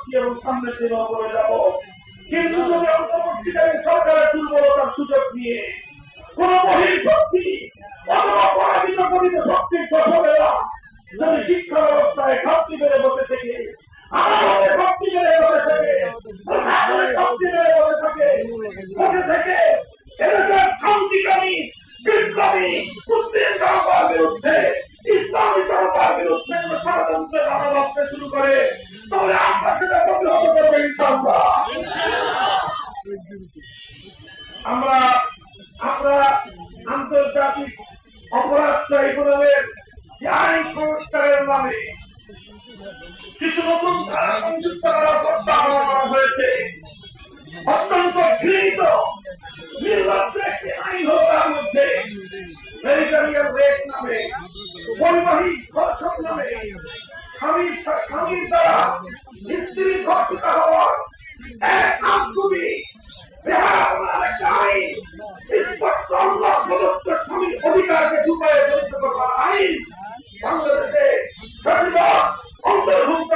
করছি এবং সামনের দিন করে যাব। কিন্তু যদি অন্তর্বর্তীকালীন সরকারের দুর্বলতার সুযোগ নিয়ে কোন বহিঃশক্তি অথবা পরাজিত করিত শক্তির ফসলেরা যদি শিক্ষা ব্যবস্থায় ঘাটতি বেড়ে বসে থেকে আমাদের শক্তি বেড়ে বসে থেকে শক্তি বেড়ে বসে থেকে এলাকার শান্তিকামী বিপ্লবী মুসলিম জনতার বিরুদ্ধে ইসলামী জনতার বিরুদ্ধে ষড়যন্ত্রের বাধা ভাবতে শুরু করে তাহলে আমরা সেটা প্রতিহত করবো ইনশাআল্লাহ। আমরা আমরা আন্তর্জাতিক অপরাধ ট্রাইব্যুনালের যে আইন সংস্কারের নামে কিছু নতুন ধারা সংযুক্ত করার প্রস্তাবনা করা হয়েছে। অত্যন্ত ঘৃণিত নির্লজ্জ একটি আইন হল তার মধ্যে মেডিকেল রেপ নামে, পরিবাহী ধর্ষণ নামে, স্বামীর দ্বারা স্ত্রী ধর্ষিত হওয়ার এক আজগুবি একটা আইন, স্পষ্ট আল্লাহ প্রদত্ত স্বামীর অধিকারকে ডুবাইয়ে জড়িত করার আইন বাংলাদেশে অন্তর্ভুক্ত